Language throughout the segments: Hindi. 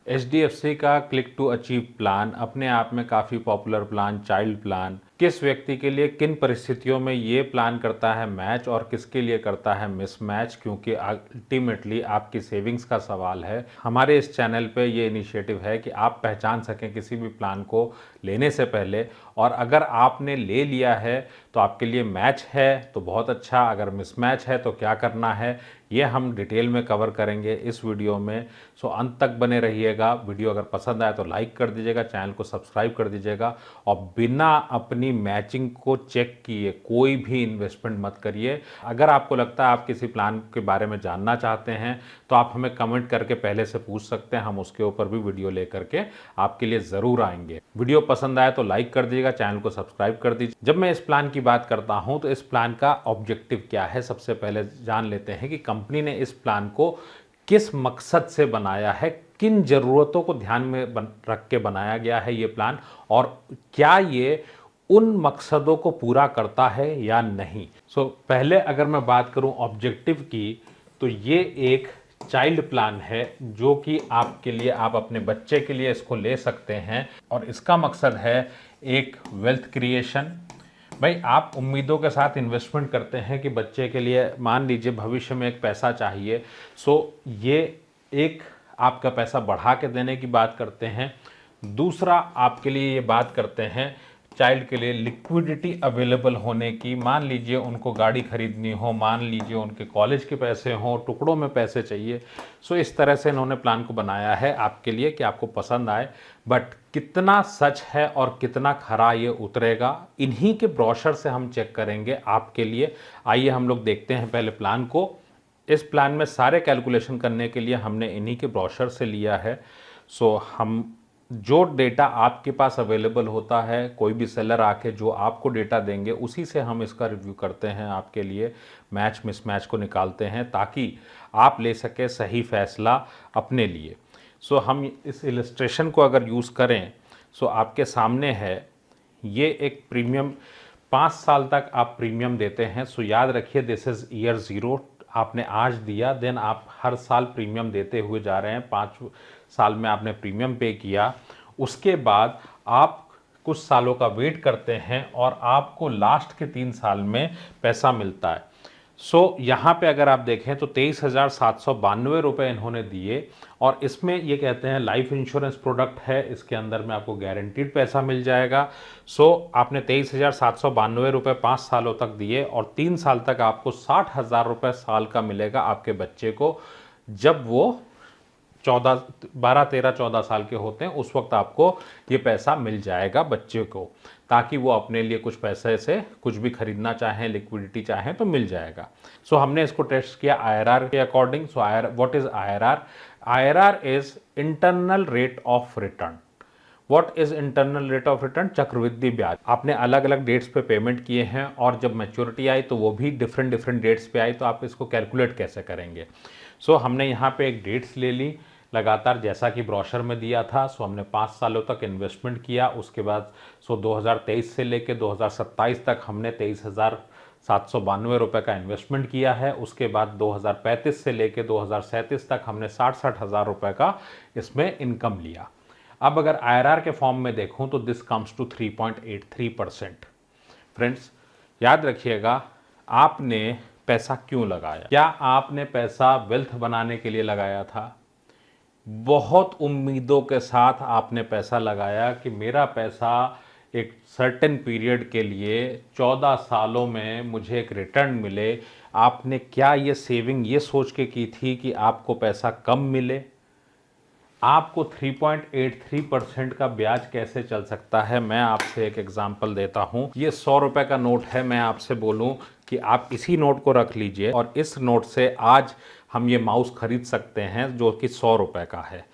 एचडीएफसी का क्लिक टू अचीव प्लान अपने आप में काफ़ी पॉपुलर प्लान, चाइल्ड प्लान, किस व्यक्ति के लिए किन परिस्थितियों में ये प्लान करता है मैच और किसके लिए करता है मिसमैच, क्योंकि अल्टीमेटली आपकी सेविंग्स का सवाल है। हमारे इस चैनल पे ये इनिशिएटिव है कि आप पहचान सकें किसी भी प्लान को लेने से पहले, और अगर आपने ले लिया है तो आपके लिए मैच है तो बहुत अच्छा, अगर मिसमैच है तो क्या करना है, ये हम डिटेल में कवर करेंगे इस वीडियो में। सो अंत तक बने रहिएगा। वीडियो अगर पसंद आए तो लाइक कर दीजिएगा, चैनल को सब्सक्राइब कर दीजिएगा, और बिना अपनी मैचिंग को चेक किए कोई भी इन्वेस्टमेंट मत करिए। अगर आपको लगता है आप किसी प्लान के बारे में जानना चाहते हैं तो आप हमें कमेंट करके पहले से पूछ सकते हैं, हम उसके ऊपर भी वीडियो लेकर के आपके लिए ज़रूर आएंगे। वीडियो पसंद आए तो लाइक कर दीजिएगा, चैनल को सब्सक्राइब कर दीजिए। जब मैं इस प्लान की बात करता हूं तो इस प्लान का ऑब्जेक्टिव क्या है, सबसे पहले जान लेते हैं कि कंपनी ने इस प्लान को किस मकसद से बनाया है, किन ज़रूरतों को ध्यान में रख के बनाया गया है ये प्लान, और क्या ये उन मकसदों को पूरा करता है या नहीं। पहले अगर मैं बात करूं ऑब्जेक्टिव की, तो ये एक चाइल्ड प्लान है जो कि आपके लिए, आप अपने बच्चे के लिए इसको ले सकते हैं, और इसका मकसद है एक वेल्थ क्रिएशन। भाई आप उम्मीदों के साथ इन्वेस्टमेंट करते हैं कि बच्चे के लिए मान लीजिए भविष्य में एक पैसा चाहिए, ये एक आपका पैसा बढ़ा के देने की बात करते हैं। दूसरा आपके लिए ये बात करते हैं चाइल्ड के लिए लिक्विडिटी अवेलेबल होने की। मान लीजिए उनको गाड़ी खरीदनी हो, मान लीजिए उनके कॉलेज के पैसे हों, टुकड़ों में पैसे चाहिए। इस तरह से इन्होंने प्लान को बनाया है आपके लिए कि आपको पसंद आए। बट कितना सच है और कितना खरा ये उतरेगा, इन्हीं के ब्रोशर से हम चेक करेंगे आपके लिए। आइए हम लोग देखते हैं पहले प्लान को। इस प्लान में सारे कैलकुलेशन करने के लिए हमने इन्हीं के ब्रोशर से लिया है। हम जो डेटा आपके पास अवेलेबल होता है, कोई भी सेलर आके जो आपको डेटा देंगे उसी से हम इसका रिव्यू करते हैं, आपके लिए मैच मिसमैच को निकालते हैं ताकि आप ले सके सही फैसला अपने लिए। हम इस इलस्ट्रेशन को अगर यूज़ करें, आपके सामने है ये एक प्रीमियम, 5 साल तक आप प्रीमियम देते हैं। याद रखिए दिस इज़ ईयर 0, आपने आज दिया, देन आप हर साल प्रीमियम देते हुए जा रहे हैं। 5 साल में आपने प्रीमियम पे किया, उसके बाद आप कुछ सालों का वेट करते हैं और आपको लास्ट के 3 साल में पैसा मिलता है। यहाँ पे अगर आप देखें तो 23,792 रुपये इन्होंने दिए, और इसमें ये कहते हैं लाइफ इंश्योरेंस प्रोडक्ट है, इसके अंदर में आपको गारंटीड पैसा मिल जाएगा। आपने 23,792 रुपये 5 सालों तक दिए, और 3 साल तक आपको 60,000 रुपये साल का मिलेगा आपके बच्चे को। जब वो 12-13-14 साल के होते हैं उस वक्त आपको ये पैसा मिल जाएगा बच्चे को, ताकि वो अपने लिए कुछ पैसे से कुछ भी खरीदना चाहें, लिक्विडिटी चाहें तो मिल जाएगा। हमने इसको टेस्ट किया आईआरआर के according. What is IRR? IRR is internal rate of return. What is internal rate of return? चक्रवृद्धि ब्याज। आपने अलग अलग डेट्स पे पेमेंट किए हैं, और जब मैच्योरिटी आई तो वो भी डिफरेंट डेट्स पे आई, तो आप इसको कैलकुलेट कैसे करेंगे? हमने यहाँ पे एक डेट्स ले ली लगातार, जैसा कि ब्रोशर में दिया था। हमने 5 सालों तक इन्वेस्टमेंट किया, उसके बाद 2023 से लेकर 2027 तक हमने 23,792 रुपये का इन्वेस्टमेंट किया है। उसके बाद 2035 से लेकर 2037 तक हमने 60-60 हज़ार रुपये का इसमें इनकम लिया। अब अगर आईआरआर के फॉर्म में देखूं तो दिस कम्स टू 3.83%। फ्रेंड्स याद रखिएगा, आपने पैसा क्यों लगाया? क्या आपने पैसा वेल्थ बनाने के लिए लगाया था? बहुत उम्मीदों के साथ आपने पैसा लगाया कि मेरा पैसा एक सर्टेन पीरियड के लिए 14 सालों में मुझे एक रिटर्न मिले। आपने क्या ये सेविंग ये सोच के की थी कि आपको पैसा कम मिले? आपको 3.83% का ब्याज कैसे चल सकता है? मैं आपसे एक एग्जांपल देता हूं। ये 100 रुपए का नोट है। मैं आपसे बोलूं कि आप इसी नोट को रख लीजिए, और इस नोट से आज हम ये माउस खरीद सकते हैं जो कि 100 रुपए का है।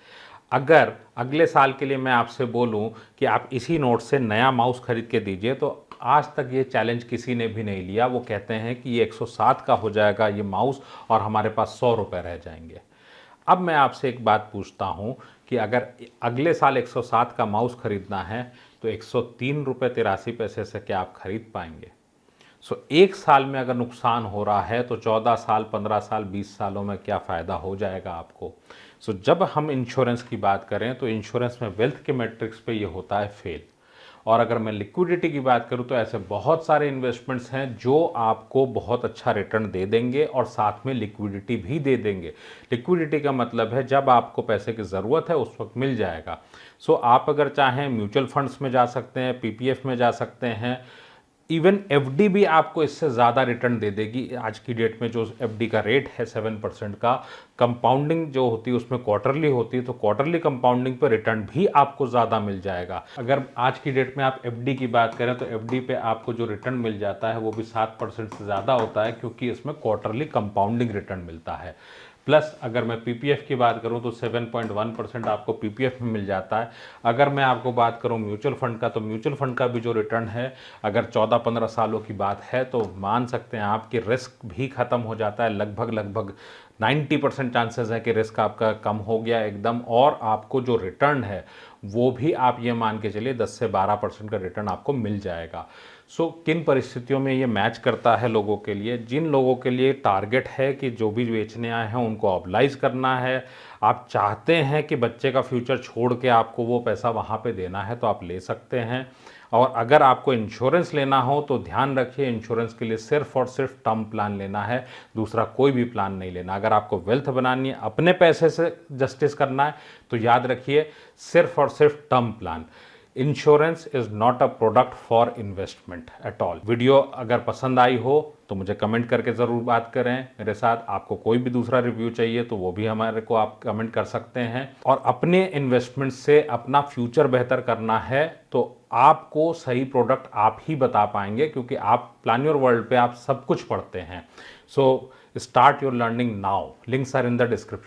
अगर अगले साल के लिए मैं आपसे बोलूं कि आप इसी नोट से नया माउस खरीद के दीजिए, तो आज तक ये चैलेंज किसी ने भी नहीं लिया। वो कहते हैं कि ये 107 का हो जाएगा ये माउस, और हमारे पास 100 रुपये रह जाएंगे। अब मैं आपसे एक बात पूछता हूं कि अगर अगले साल 107 का माउस खरीदना है तो 103 रुपये 83 पैसे से क्या आप खरीद पाएंगे? एक साल में अगर नुकसान हो रहा है तो 14 साल, 15 साल, 20 सालों में क्या फ़ायदा हो जाएगा आपको? जब हम इंश्योरेंस की बात करें तो इंश्योरेंस में वेल्थ के मैट्रिक्स पे ये होता है फेल। और अगर मैं लिक्विडिटी की बात करूं तो ऐसे बहुत सारे इन्वेस्टमेंट्स हैं जो आपको बहुत अच्छा रिटर्न दे देंगे और साथ में लिक्विडिटी भी दे देंगे। लिक्विडिटी का मतलब है जब आपको पैसे की ज़रूरत है उस वक्त मिल जाएगा। आप अगर चाहें म्यूचुअल फंड्स में जा सकते हैं, पीपीएफ में जा सकते हैं, इवन एफडी भी आपको इससे ज़्यादा रिटर्न दे देगी। आज की डेट में जो एफडी का रेट है 7% का, कंपाउंडिंग जो होती है उसमें क्वार्टरली होती है, तो क्वार्टरली कंपाउंडिंग पर रिटर्न भी आपको ज़्यादा मिल जाएगा। अगर आज की डेट में आप एफडी की बात करें तो एफडी पे आपको जो रिटर्न मिल जाता है वो भी 7% से ज़्यादा होता है, क्योंकि इसमें क्वार्टरली कंपाउंडिंग रिटर्न मिलता है। प्लस अगर मैं पीपीएफ की बात करूं तो 7.1% आपको पीपीएफ में मिल जाता है। अगर मैं आपको बात करूं म्यूचुअल फंड का, तो म्यूचुअल फंड का भी जो रिटर्न है, अगर 14-15 सालों की बात है तो मान सकते हैं आपकी रिस्क भी ख़त्म हो जाता है। लगभग 90% चांसेस है कि रिस्क आपका कम हो गया एकदम, और आपको जो रिटर्न है वो भी आप ये मान के चलिए 10 से 12% का रिटर्न आपको मिल जाएगा। किन परिस्थितियों में ये मैच करता है लोगों के लिए? जिन लोगों के लिए टारगेट है कि जो भी बेचने आए हैं उनको ऑब्लाइज करना है, आप चाहते हैं कि बच्चे का फ्यूचर छोड़ के आपको वो पैसा वहाँ पे देना है, तो आप ले सकते हैं। और अगर आपको इंश्योरेंस लेना हो तो ध्यान रखिए, इंश्योरेंस के लिए सिर्फ और सिर्फ टर्म प्लान लेना है, दूसरा कोई भी प्लान नहीं लेना। अगर आपको वेल्थ बनानी है, अपने पैसे से जस्टिस करना है, तो याद रखिए सिर्फ और सिर्फ term plan. Insurance is not a product for investment at all. Video अगर पसंद आई हो तो मुझे कमेंट करके ज़रूर बात करें मेरे साथ। आपको कोई भी दूसरा रिव्यू चाहिए तो वो भी हमारे को आप कमेंट कर सकते हैं। और अपने इन्वेस्टमेंट से अपना फ्यूचर बेहतर करना है तो आपको सही प्रोडक्ट आप ही बता पाएंगे, क्योंकि आप प्लान योर वर्ल्ड पे आप सब कुछ पढ़ते हैं। Start your learning now. Links are in the description.